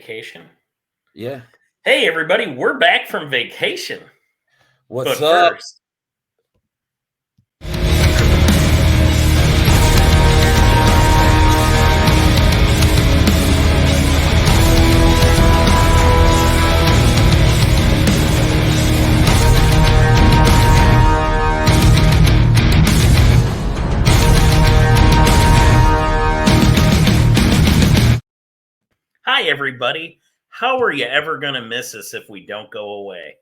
vacation. Yeah. Hey, everybody, we're back from vacation. What's But up? first, hi, everybody. How are you ever going to miss us if we don't go away?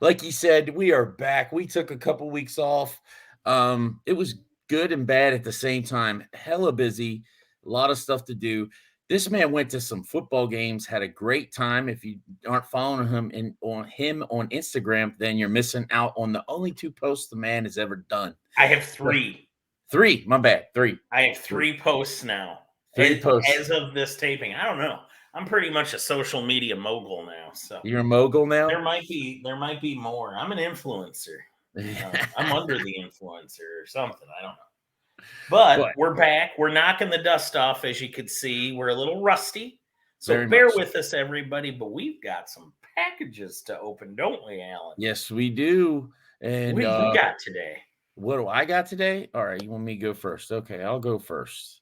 Like you said, we are back. We took a couple weeks off. It was good and bad at the same time. Hella busy, a lot of stuff to do. This man went to some football games, had a great time. If you aren't following him on Instagram, then you're missing out on the only 2 posts the man has ever done. I have 3. 3, my bad. 3. I have 3 posts now. 3 posts. As of this taping. I don't know. I'm pretty much a social media mogul now. So You're a mogul now? there might be more. I'm an influencer. I'm under the influencer or something. I don't know. But we're back. We're knocking the dust off, as you could see. We're a little rusty. So bear with us, everybody. But we've got some packages to open, don't we, Alan? Yes, we do. And what do you got today? What do I got today? All right, you want me to go first? Okay, I'll go first.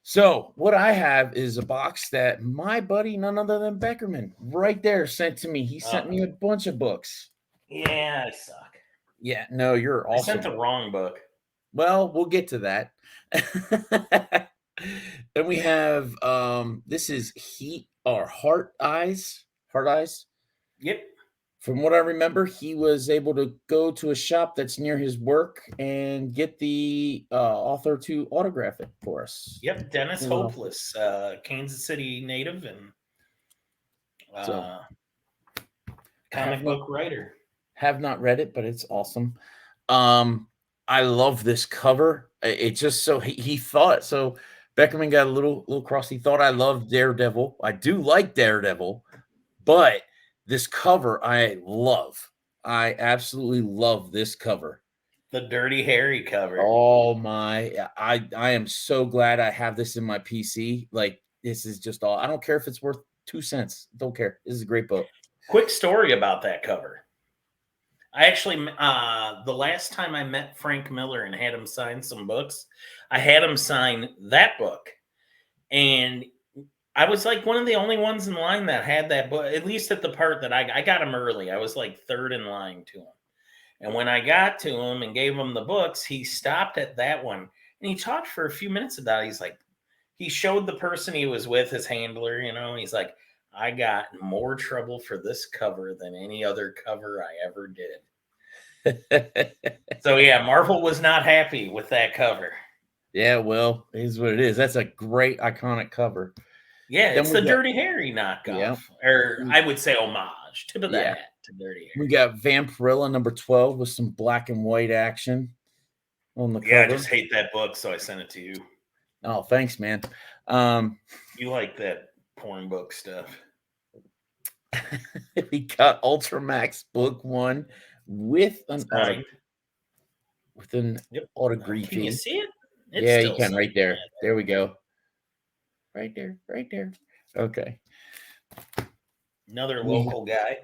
So what I have is a box that my buddy, none other than Beckerman, right there, sent to me. He sent me a bunch of books. Yeah, I suck. Yeah, no, you're awesome. I sent the wrong book. Well, we'll get to that. Then we have this is Heat or Heart Eyes. Heart Eyes. Yep. From what I remember, he was able to go to a shop that's near his work and get the author to autograph it for us. Yep, Dennis Hopeless, Kansas City native and comic book writer. Have not read it, but it's awesome. I love this cover. It just so he thought so. Beckerman got a little cross. He thought I loved Daredevil. I do like Daredevil, but this cover I love. I absolutely love this cover. The Dirty Harry cover. Oh my! I am so glad I have this in my PC. Like this is just all. I don't care if it's worth 2 cents. Don't care. This is a great book. Quick story about that cover. I actually, the last time I met Frank Miller and had him sign some books, I had him sign that book, and I was like one of the only ones in line that had that book, at least at the part that I got him early. I was like third in line to him. And when I got to him and gave him the books, he stopped at that one and he talked for a few minutes about it. He's like, he showed the person he was with, his handler, and he's like, I got more trouble for this cover than any other cover I ever did. So yeah, Marvel was not happy with that cover. Yeah, well, here's what it is. That's a great iconic cover. Yeah, it's the Dirty Harry knockoff, or I would say homage. Tip of the hat to Dirty Harry. We got Vampirella number 12 with some black and white action on the cover. Yeah, I just hate that book, so I sent it to you. Oh, thanks, man. You like that porn book stuff. We got Ultramax book 1 with an autograph. Can you see it? Yeah, you can right there. There we go. Right there. Okay. Another local guy.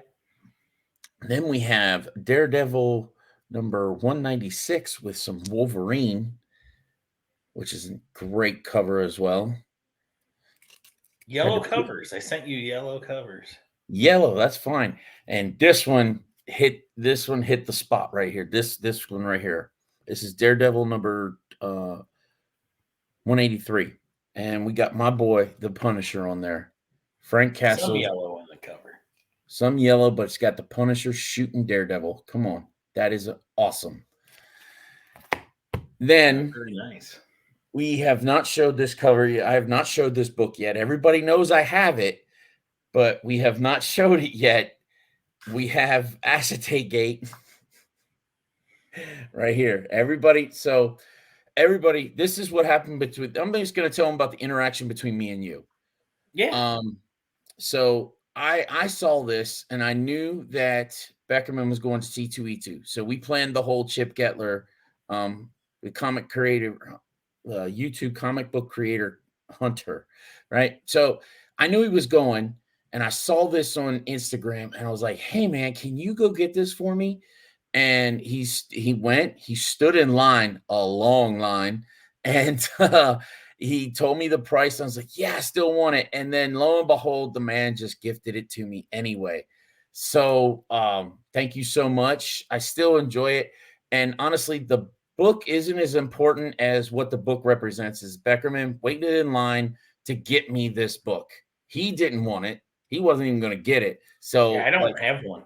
Then we have Daredevil number 196 with some Wolverine, which is a great cover as well. Yellow covers. I sent you yellow covers. Yellow, that's fine. And this one hit the spot right here. This one right here. This is Daredevil number 183. And we got my boy, the Punisher, on there. Frank Castle. Some yellow on the cover. Some yellow, but it's got the Punisher shooting Daredevil. Come on. That is awesome. Then very nice. We have not showed this cover yet. I have not showed this book yet. Everybody knows I have it, but we have not showed it yet. We have Acetate Gate right here. Everybody, this is what happened between. I'm just going to tell them about the interaction between me and you. Yeah. So I saw this and I knew that Beckerman was going to C2E2. So we planned the whole Chip Gettler, the comic creator, YouTube comic book creator hunter, right? So I knew he was going, and I saw this on Instagram, and I was like, "Hey, man, can you go get this for me?" And he went. He stood in line, a long line, and he told me the price. I was like, "Yeah, I still want it." And then lo and behold, the man just gifted it to me anyway. So thank you so much. I still enjoy it, and honestly, the book isn't as important as what the book represents. Is Beckerman waited in line to get me this book? He didn't want it. He wasn't even going to get it. Yeah, So I like, don't have one.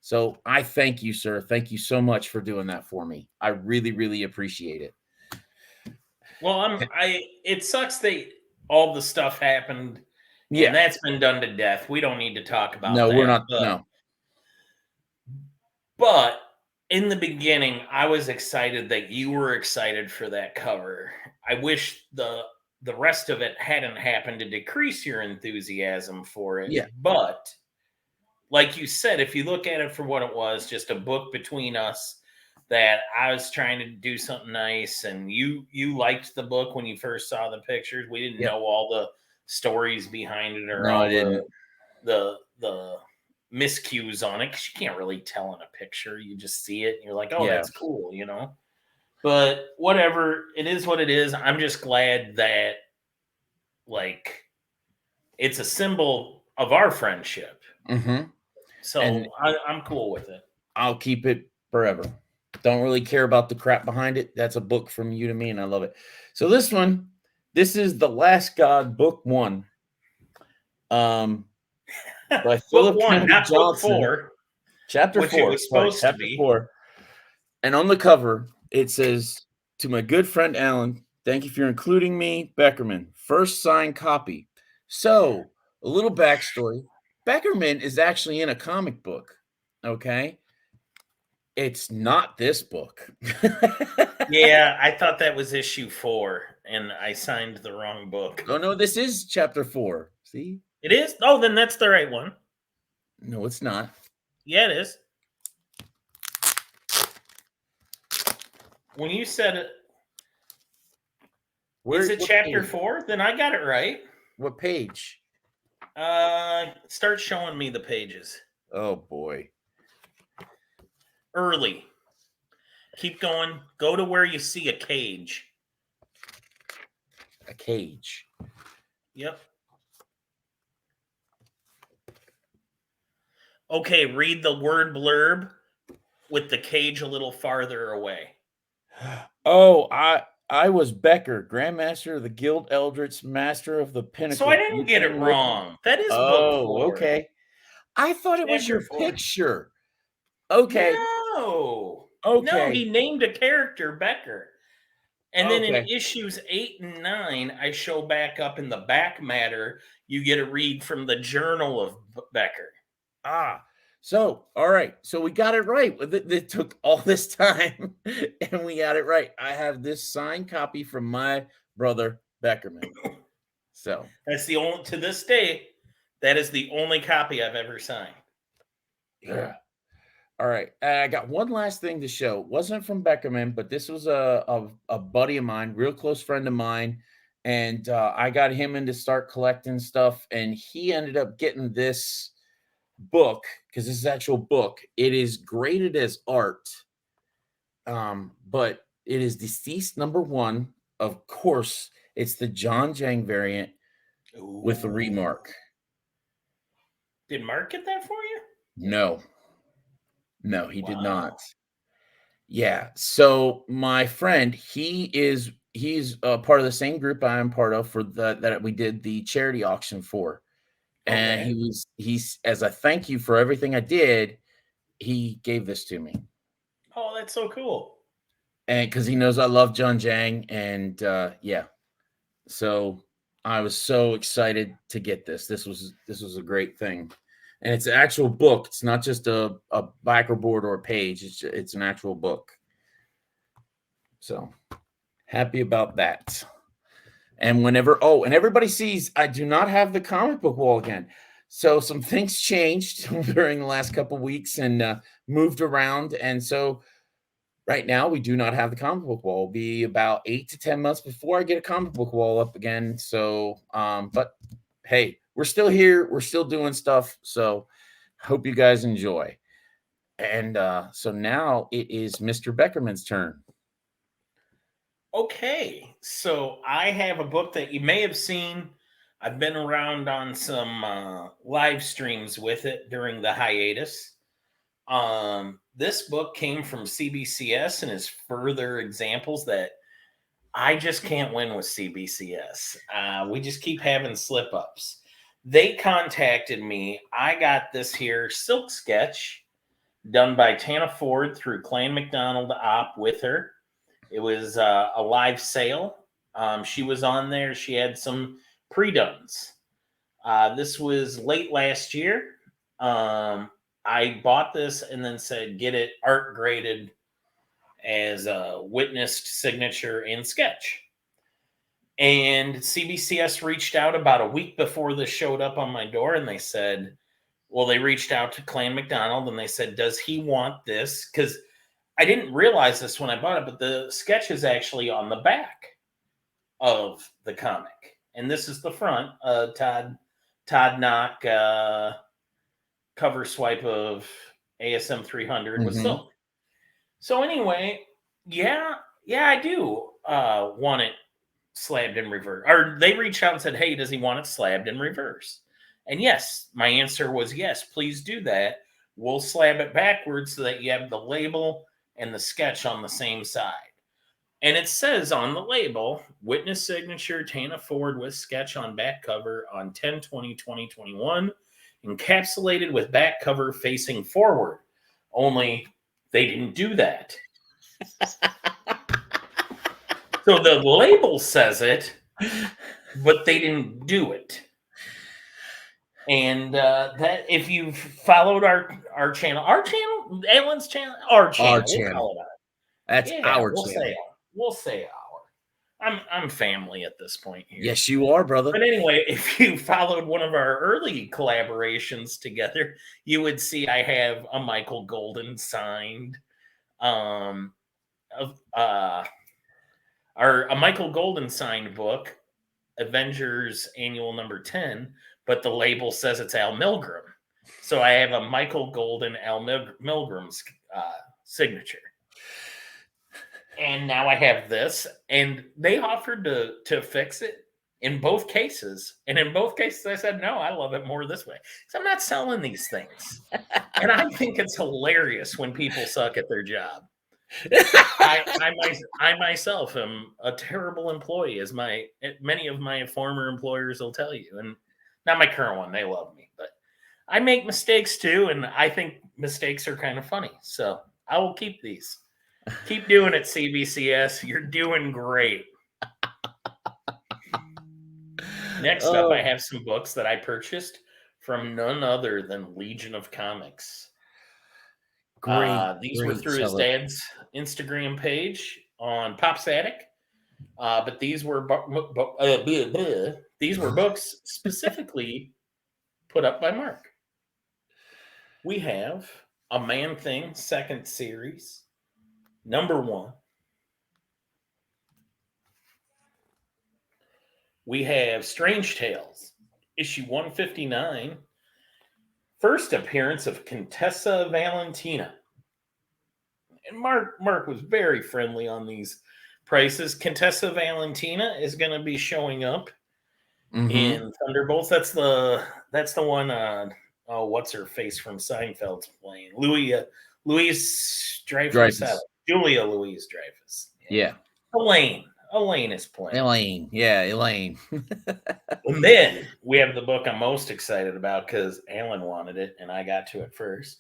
so I thank you, sir. Thank you so much for doing that for me. I really, really appreciate it. Well, it sucks that all the stuff happened and Yeah. that's been done to death. We don't need to talk about No, we're that. not. No. But in the beginning, I was excited that you were excited for that cover. I wish the rest of it hadn't happened to decrease your enthusiasm for it. Yeah. But like you said, if you look at it for what it was, just a book between us that I was trying to do something nice, and you liked the book when you first saw the pictures. We didn't Yep. know all the stories behind it or No, I all didn't. the miscues on it, because you can't really tell in a picture. You just see it and you're like, oh, Yeah. that's cool, But whatever, it is what it is. I'm just glad that like it's a symbol of our friendship. Mm-hmm. And So I'm cool with it. I'll keep it forever. Don't really care about the crap behind it. That's a book from you to me, and I love it. So this is The Last God, Book 1. By Book Philip 1, Kennedy not book Johnson. 4, Chapter which it 4. was Sorry, supposed to chapter be. 4. And on the cover, it says, "To my good friend Alan, thank you for including me, Beckerman. First signed copy." So, a little backstory. Beckerman is actually in a comic book. Okay. It's not this book. Yeah, I thought that was issue 4, and I signed the wrong book. Oh, no, this is chapter 4. See? It is? Oh, then that's the right one. No, it's not. Yeah, it is. When you said it, is it What chapter page? 4? Then I got it right. What page? Start showing me the pages. Oh, boy. Early. Keep going. Go to where you see a cage. A cage. Yep. Okay, read the word blurb with the cage a little farther away. Oh, I was Becker, Grandmaster of the Guild Eldritch, Master of the So I Pinnacle. didn't get it wrong. That is book Oh, 4. okay. I thought it was Chapter your 4. picture. Okay. No. No, Okay. he named a character Becker. And then in Okay. issues 8 and 9, I show back up in the back matter, you get a read from the journal of Becker. Ah, so all right. So we got it right. It took all this time and we got it right. I have this signed copy from my brother Beckerman. So That's the only, to this day, that is the only copy I've ever signed. yeah. All right. I got one last thing to show. It wasn't from Beckerman, but this was a buddy of mine, real close friend of mine. And I got him in to start collecting stuff. And he ended up getting this book because this is actual book. It is graded as art. But it is Deceased #1. Of course, it's the John Giang variant with the Ooh. remark. Did Mark get that for you? No. No, he did Wow. not. Yeah. So my friend, he's part of the same group I am part of for that we did the charity auction for. And Okay. he's as a thank you for everything I did, he gave this to me. Oh, that's so cool. And because he knows I love John Giang. And yeah. So I was so excited to get this. This was a great thing. And it's an actual book. It's not just a backer board or a page. It's an actual book. So happy about that. And and everybody sees I do not have the comic book wall again. So some things changed during the last couple of weeks and moved around. And so Right now, we do not have the comic book wall. It'll be about 8 to 10 months before I get a comic book wall up again. So, but hey, we're still here. We're still doing stuff. So, hope you guys enjoy. And so now it is Mr. Beckerman's turn. Okay, so I have a book that you may have seen. I've been around on some live streams with it during the hiatus. This book came from CBCS and is further examples that I just can't win with CBCS. We just keep having slip ups. They contacted me. I got this here silk sketch done by Tana Ford through Clan McDonald Op with her. It was a live sale. She was on there. She had some pre-dones. This was late last year. I bought this and then said, get it art graded as a witnessed signature and sketch. And CBCS reached out about a week before this showed up on my door, and they said, well, they reached out to Clan McDonald and they said, does he want this? Because I didn't realize this when I bought it, but the sketch is actually on the back of the comic. And this is the front. Todd Knock cover swipe of ASM 300 with silk. So anyway, yeah, I do want it slabbed in reverse. Or they reached out and said, hey, does he want it slabbed in reverse? And yes, my answer was yes, please do that. We'll slab it backwards so that you have the label and the sketch on the same side. And it says on the label, witness signature Tana Ford with sketch on back cover on 10/20/2021, encapsulated with back cover facing forward. Only they didn't do that. So the label says it, but they didn't do it. And that if you've followed our channel, Alan's channel, our channel, we'll call it That's our we'll channel. We'll say our. I'm family at this point here. Yes, you are, brother. But anyway, if you followed one of our early collaborations together, you would see I have a Michael Golden signed, a Michael Golden signed book, Avengers Annual Number 10, but the label says it's Al Milgrom. So I have a Michael Golden Al Milgram's signature. And now I have this, and they offered to fix it in both cases. And in both cases, I said, no, I love it more this way. So I'm not selling these things. And I think it's hilarious when people suck at their job. I myself am a terrible employee, as many of my former employers will tell you. And not my current one, they love me. But I make mistakes too, and I think mistakes are kind of funny. So I will keep these. Keep doing it, CBCS. You're doing great. Next up, I have some books that I purchased from none other than Legion of Comics. These were through his dad's Instagram page on Pop's Attic. But these were books specifically put up by Mark. We have A Man Thing, second series. Number 1. We have Strange Tales, issue 159. First appearance of Contessa Valentina. And Mark was very friendly on these prices. Contessa Valentina is going to be showing up in Thunderbolts. That's the one. What's her face from Seinfeld's playing? Louise Dreyfus. Julia Louise Dreyfus. Yeah. Elaine is playing. Elaine. And then we have the book I'm most excited about because Alan wanted it and I got to it first.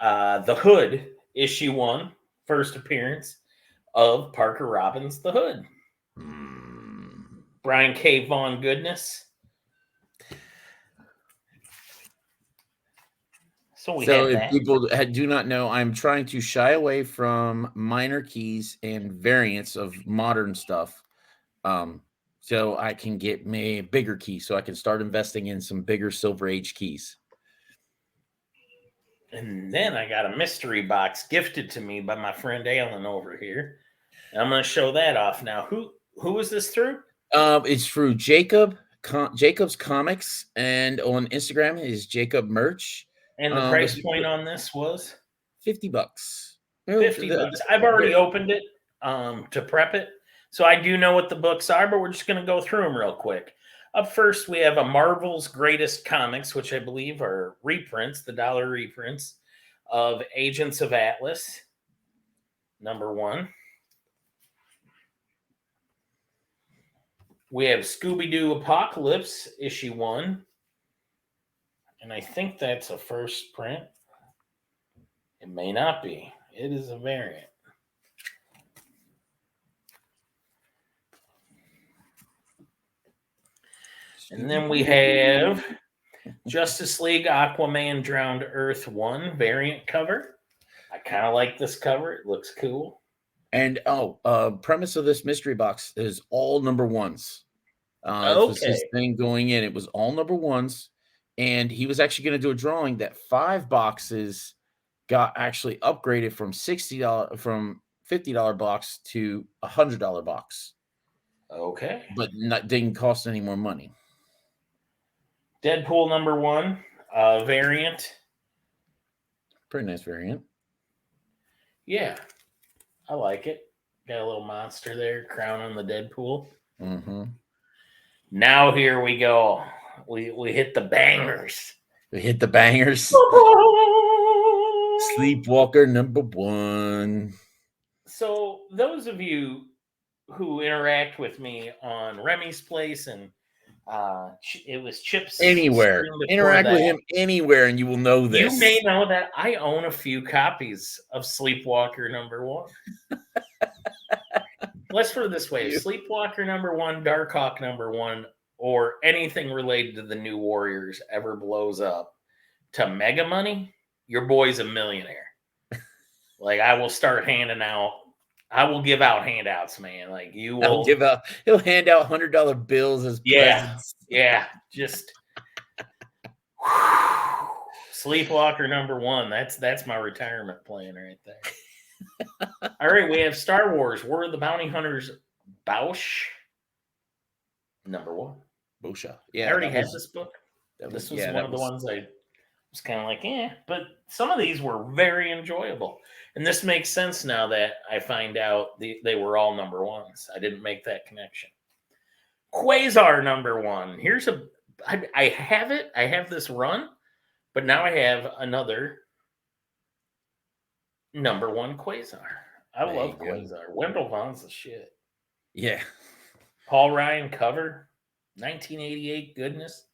The Hood, issue 1, first appearance of Parker Robbins, The Hood. Brian K. Vaughan goodness. So if people do not know, I'm trying to shy away from minor keys and variants of modern stuff, so I can get me a bigger key, so I can start investing in some bigger Silver Age keys. And then I got a mystery box gifted to me by my friend Alan over here. And I'm going to show that off now. Who is this through? It's through Jacob's Comics, and on Instagram is Jacob Merch. And the But price point on this was $50. Oh, 50 bucks. I've already opened it to prep it. So I do know what the books are, but we're just going to go through them real quick. Up first, we have a Marvel's Greatest Comics, which I believe are reprints, the dollar reprints of Agents of Atlas, #1. We have Scooby-Doo Apocalypse, #1. And I think that's a first print. It may not be. It is a variant. And then we have Justice League Aquaman Drowned Earth 1 variant cover. I kind of like this cover. It looks cool. And premise of this mystery box is all #1s. This was his thing going in. It was all #1s, and he was actually going to do a drawing that 5 boxes got actually upgraded from $50 box to $100 box. Okay. But didn't cost any more money. Deadpool #1 variant. Pretty nice variant. Yeah, I like it. Got a little monster there, crown on the Deadpool. Mm-hmm. Now here we go. We hit the bangers. We hit the bangers. Sleepwalker #1. So those of you who interact with me on Remy's Place and it was Chip's anywhere, interact with him anywhere, and you will know this. You may know that I own a few copies of Sleepwalker #1. Let's put it this way: Sleepwalker #1, Darkhawk #1, or anything related to the New Warriors ever blows up to mega money, your boy's a millionaire. Like, I will start handing out. I will give out handouts, man. Like, you will he'll hand out $100 bills as presents. Yeah. Just Sleepwalker #1. That's my retirement plan right there. All right, we have Star Wars: War of the Bounty Hunters, Bausch #1. Bosha. Yeah, I already had this book. This was one of the was ones I was kind of like, but some of these were very enjoyable. And this makes sense now that I find out they were all #1s. I didn't make that connection. Quasar #1. Here's I have it. I have this run, but now I have another #1 Quasar. I love Quasar. Wendell Vaughn's the shit. Yeah. Paul Ryan cover, 1988 goodness.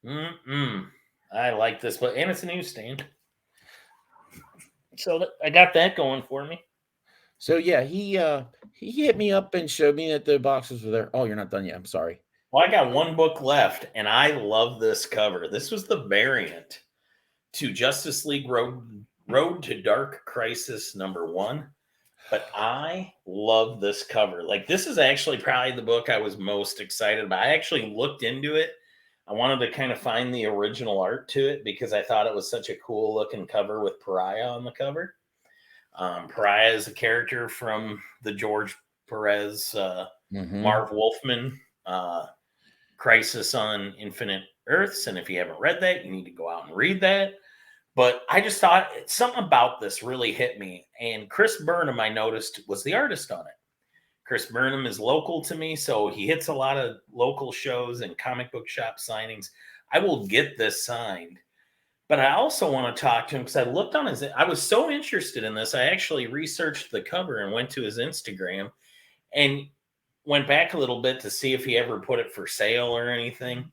I like this book, and it's a newsstand. So I got that going for me. So yeah, he hit me up and showed me that the boxes were there. Oh, you're not done yet. I'm sorry. Well, I got one book left, and I love this cover. This was the variant to Justice League Road to Dark Crisis #1. But I love this cover. Like, this is actually probably the book I was most excited about. I actually looked into it. I wanted to kind of find the original art to it because I thought it was such a cool looking cover with Pariah on the cover. Pariah is a character from the George Perez, Marv Wolfman Crisis on Infinite Earths. And if you haven't read that, you need to go out and read that. But I just thought something about this really hit me. And Chris Burnham, I noticed, was the artist on it. Chris Burnham is local to me, so he hits a lot of local shows and comic book shop signings. I will get this signed. But I also want to talk to him because I looked on I was so interested in this. I actually researched the cover and went to his Instagram and went back a little bit to see if he ever put it for sale or anything.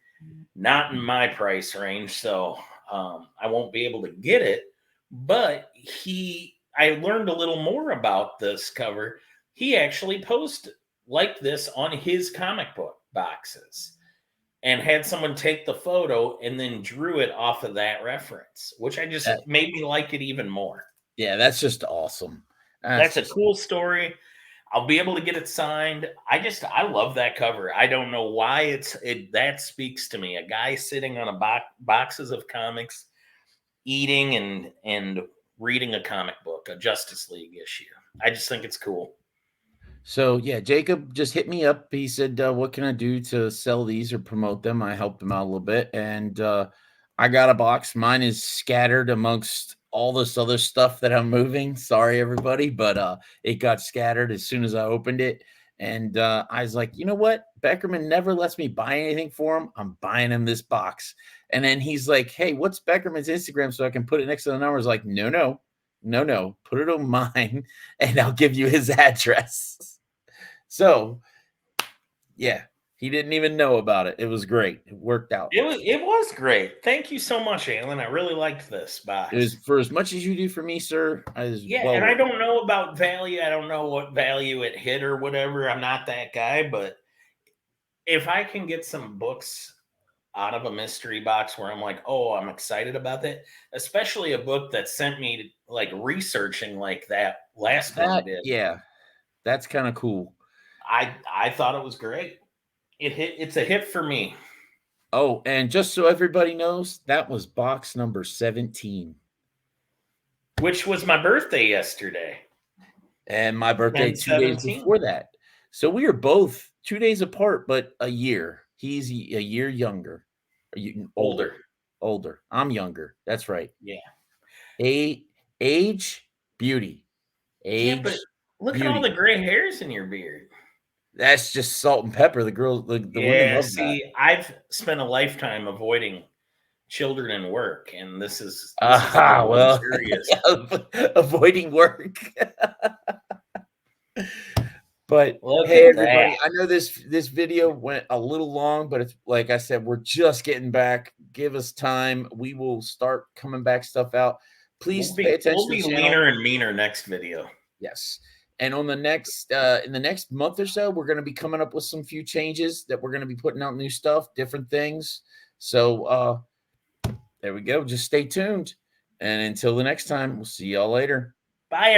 Not in my price range, so I won't be able to get it. But I learned a little more about this cover. He actually posted like this on his comic book boxes and had someone take the photo and then drew it off of that reference, which made me like it even more. Yeah, that's just awesome. That's a cool story. I'll be able to get it signed. I love that cover. I don't know why that speaks to me. A guy sitting on boxes of comics eating and reading a comic book, a Justice League issue. I just think it's cool. So yeah, Jacob just hit me up. He said, "What can I do to sell these or promote them?" I helped him out a little bit, and I got a box. Mine is scattered amongst all this other stuff that I'm moving. Sorry, everybody, but it got scattered as soon as I opened it, and I was like, you know what? Beckerman never lets me buy anything for him. I'm buying him this box, and then he's like, "Hey, what's Beckerman's Instagram so I can put it next to the numbers?" Like, no, put it on mine, and I'll give you his address. So, yeah, he didn't even know about it. It was great. It worked out. It was great. Thank you so much, Alan. I really liked this It was box. for as much as you do for me, sir. As Yeah, well and I worth. don't know about value. I don't know what value it hit or whatever. I'm not that guy, but if I can get some books out of a mystery box where I'm like, oh, I'm excited about that, especially a book that sent me to, like, researching like that last one That did. yeah, that's kind of cool. I thought it was great. It's a hit for me, Oh, and just so everybody knows, that was box number 17. which was my birthday yesterday. And my birthday 2 days 10/17. before that. So we are both 2 days apart, but a year. He's a year younger, older, Older. older. I'm younger. That's right. Yeah. A age, beauty, Yeah, but age, look at all the beauty. gray hairs in your beard. That's just salt and pepper. The women Yeah, love that. see, I've spent a lifetime avoiding children and work, and this is a good Aha, one, well, serious. avoiding work. But Look hey, at that. everybody, I know this video went a little long, but it's like I said, we're just getting back. Give us time. We will start coming back stuff out. We'll Please pay be attention we'll to the be channel. leaner and meaner next video. Yes. And on the next in the next month or so, we're going to be coming up with some few changes that we're going to be putting out new stuff, different things. So there we go. Just stay tuned. And until the next time, we'll see y'all later. Bye.